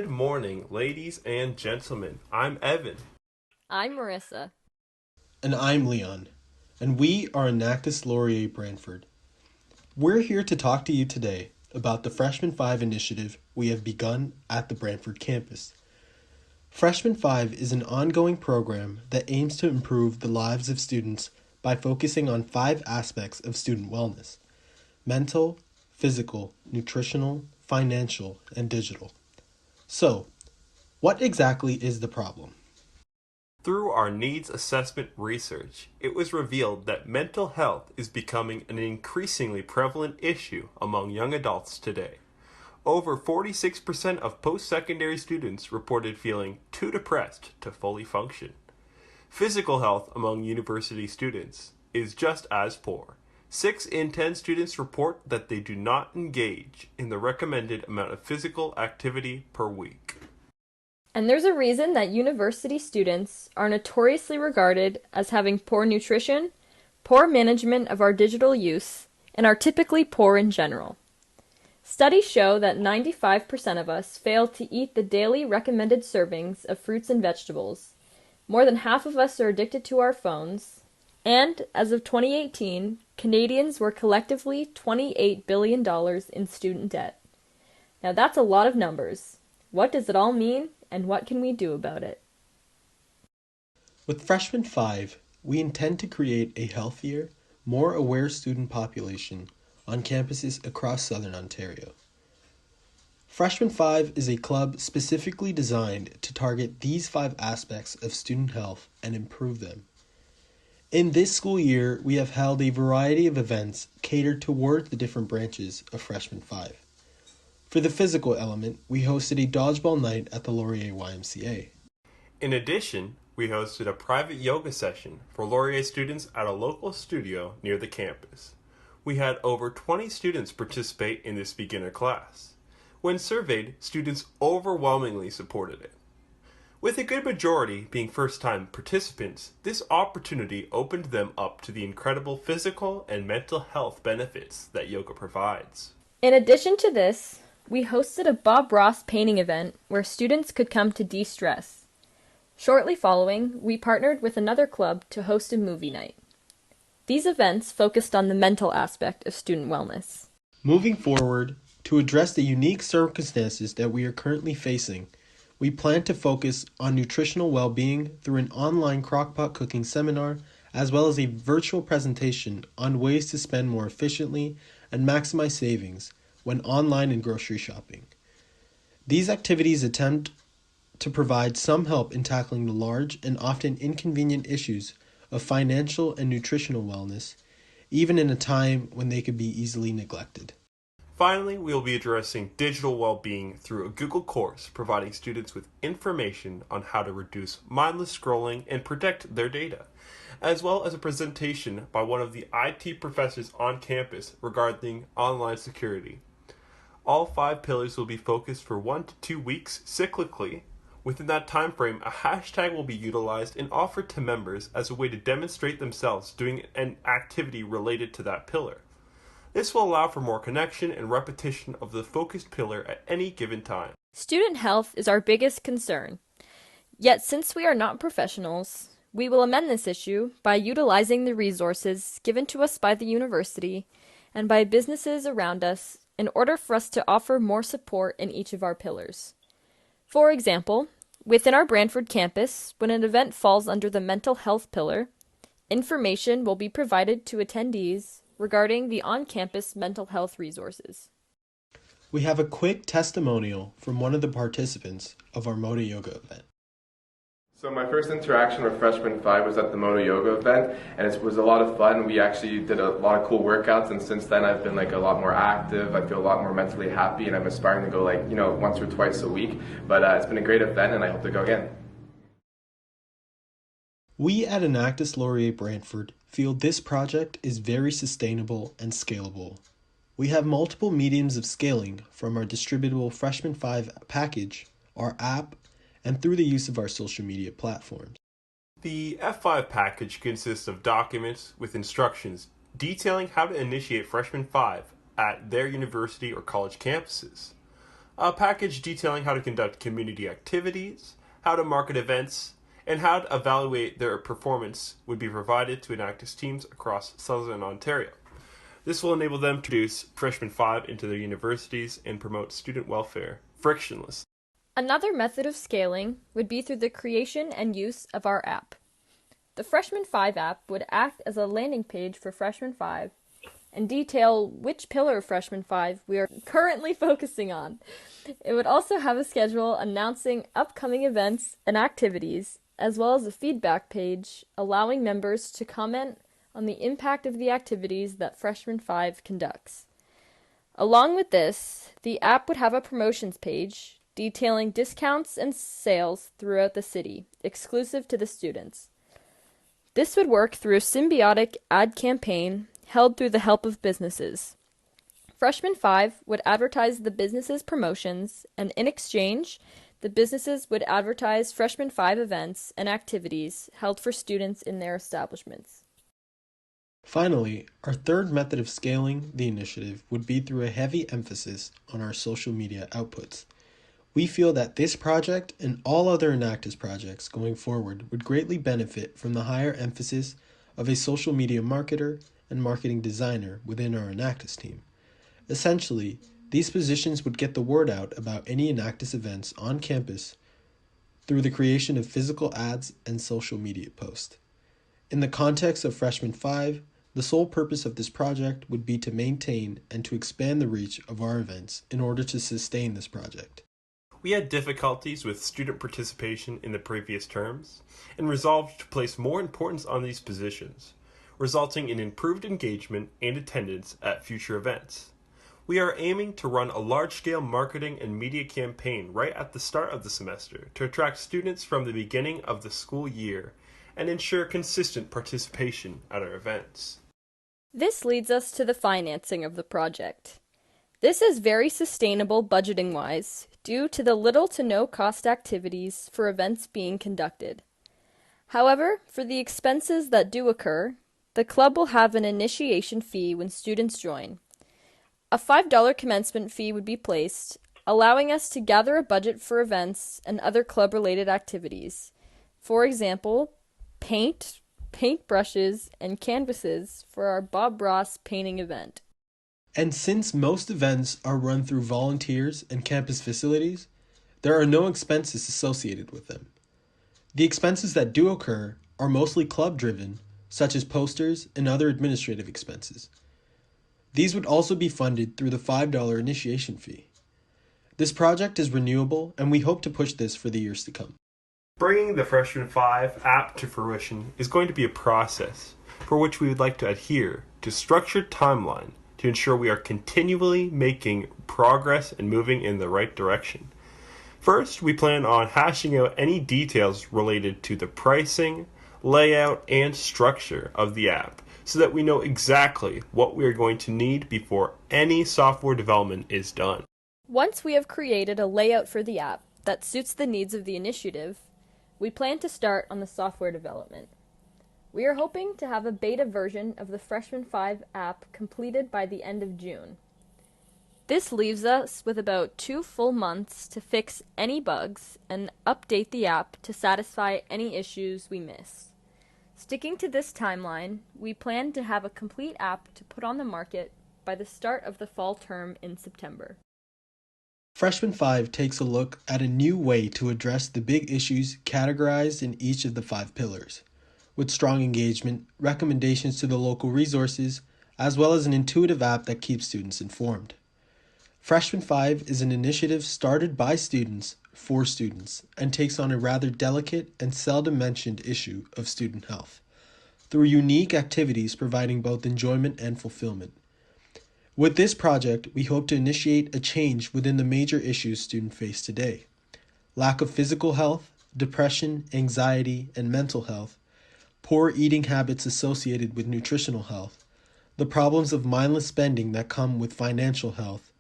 Good morning, ladies and gentlemen. I'm Evan. I'm Marissa. And I'm Leon, and we are Enactus Laurier Brantford. We're here to talk to you today about the Freshman 5 initiative we have begun at the Brantford campus. Freshman 5 is an ongoing program that aims to improve the lives of students by focusing on 5 aspects of student wellness: mental, physical, nutritional, financial, and digital. So, what exactly is the problem? Through our needs assessment research, it was revealed that mental health is becoming an increasingly prevalent issue among young adults today. Over 46% of post-secondary students reported feeling too depressed to fully function. Physical health among university students is just as poor. 6 in 10 students report that they do not engage in the recommended amount of physical activity per week. And there's a reason that university students are notoriously regarded as having poor nutrition, poor management of our digital use, and are typically poor in general. Studies show that 95% of us fail to eat the daily recommended servings of fruits and vegetables. More than half of us are addicted to our phones. And, as of 2018, Canadians were collectively $28 billion in student debt. Now that's a lot of numbers. What does it all mean, and what can we do about it? With Freshman 5, we intend to create a healthier, more aware student population on campuses across Southern Ontario. Freshman 5 is a club specifically designed to target these 5 aspects of student health and improve them. In this school year, we have held a variety of events catered toward the different branches of Freshman 5. For the physical element, we hosted a dodgeball night at the Laurier YMCA. In addition, we hosted a private yoga session for Laurier students at a local studio near the campus. We had over 20 students participate in this beginner class. When surveyed, students overwhelmingly supported it. With a good majority being first-time participants, this opportunity opened them up to the incredible physical and mental health benefits that yoga provides. In addition to this, we hosted a Bob Ross painting event where students could come to de-stress. Shortly following, we partnered with another club to host a movie night. These events focused on the mental aspect of student wellness. Moving forward, to address the unique circumstances that we are currently facing, we plan to focus on nutritional well-being through an online crockpot cooking seminar, as well as a virtual presentation on ways to spend more efficiently and maximize savings when online and grocery shopping. These activities attempt to provide some help in tackling the large and often inconvenient issues of financial and nutritional wellness, even in a time when they could be easily neglected. Finally, we will be addressing digital well-being through a Google course, providing students with information on how to reduce mindless scrolling and protect their data, as well as a presentation by one of the IT professors on campus regarding online security. All 5 pillars will be focused for 1 to 2 weeks cyclically. Within that time frame, a hashtag will be utilized and offered to members as a way to demonstrate themselves doing an activity related to that pillar. This will allow for more connection and repetition of the focused pillar at any given time. Student health is our biggest concern. Yet since we are not professionals, we will amend this issue by utilizing the resources given to us by the university and by businesses around us in order for us to offer more support in each of our pillars. For example, within our Brantford campus, when an event falls under the mental health pillar, information will be provided to attendees regarding the on-campus mental health resources. We have a quick testimonial from one of the participants of our Moda Yoga event. So my first interaction with Freshman 5 was at the Moda Yoga event, and it was a lot of fun. We actually did a lot of cool workouts, and since then I've been a lot more active. I feel a lot more mentally happy, and I'm aspiring to go once or twice a week. But it's been a great event, and I hope to go again. We at Enactus Laurier Brantford feel this project is very sustainable and scalable. We have multiple mediums of scaling from our distributable Freshman 5 package, our app, and through the use of our social media platforms. The F5 package consists of documents with instructions detailing how to initiate Freshman 5 at their university or college campuses. A package detailing how to conduct community activities, how to market events, and how to evaluate their performance would be provided to Enactus teams across Southern Ontario. This will enable them to introduce freshman 5 into their universities and promote student welfare frictionless. Another method of scaling would be through the creation and use of our app. The Freshman 5 app would act as a landing page for Freshman 5 and detail which pillar of Freshman 5 we are currently focusing on. It would also have a schedule announcing upcoming events and activities, as well as a feedback page allowing members to comment on the impact of the activities that Freshman 5 conducts. Along with this, the app would have a promotions page detailing discounts and sales throughout the city, exclusive to the students. This would work through a symbiotic ad campaign held through the help of businesses. Freshman 5 would advertise the businesses' promotions, and in exchange, the businesses would advertise Freshman 5 events and activities held for students in their establishments. Finally, our third method of scaling the initiative would be through a heavy emphasis on our social media outputs. We feel that this project and all other Enactus projects going forward would greatly benefit from the higher emphasis of a social media marketer and marketing designer within our Enactus team. Essentially, these positions would get the word out about any Enactus events on campus through the creation of physical ads and social media posts. In the context of Freshman 5, the sole purpose of this project would be to maintain and to expand the reach of our events in order to sustain this project. We had difficulties with student participation in the previous terms and resolved to place more importance on these positions, resulting in improved engagement and attendance at future events. We are aiming to run a large-scale marketing and media campaign right at the start of the semester to attract students from the beginning of the school year and ensure consistent participation at our events. This leads us to the financing of the project. This is very sustainable budgeting-wise due to the little to no cost activities for events being conducted. However, for the expenses that do occur, the club will have an initiation fee when students join. A $5 commencement fee would be placed, allowing us to gather a budget for events and other club-related activities. For example, paint brushes, and canvases for our Bob Ross painting event. And since most events are run through volunteers and campus facilities, there are no expenses associated with them. The expenses that do occur are mostly club-driven, such as posters and other administrative expenses. These would also be funded through the $5 initiation fee. This project is renewable, and we hope to push this for the years to come. Bringing the Freshman 5 app to fruition is going to be a process for which we would like to adhere to a structured timeline to ensure we are continually making progress and moving in the right direction. First, we plan on hashing out any details related to the pricing, layout, and structure of the app so that we know exactly what we are going to need before any software development is done. Once we have created a layout for the app that suits the needs of the initiative, we plan to start on the software development. We are hoping to have a beta version of the Freshman 5 app completed by the end of June. This leaves us with about 2 full months to fix any bugs and update the app to satisfy any issues we miss. Sticking to this timeline, we plan to have a complete app to put on the market by the start of the fall term in September. Freshman 5 takes a look at a new way to address the big issues categorized in each of the 5 pillars, with strong engagement, recommendations to the local resources, as well as an intuitive app that keeps students informed. Freshman 5 is an initiative started by students for students and takes on a rather delicate and seldom mentioned issue of student health, through unique activities providing both enjoyment and fulfillment. With this project, we hope to initiate a change within the major issues students face today: lack of physical health, depression, anxiety, and mental health, poor eating habits associated with nutritional health, the problems of mindless spending that come with financial health,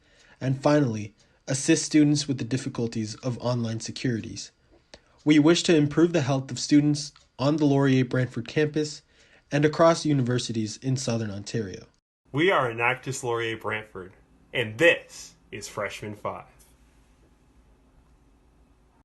and finally, assist students with the difficulties of online securities. We wish to improve the health of students on the Laurier Brantford campus and across universities in Southern Ontario. We are Enactus Laurier Brantford, and this is Freshman 5.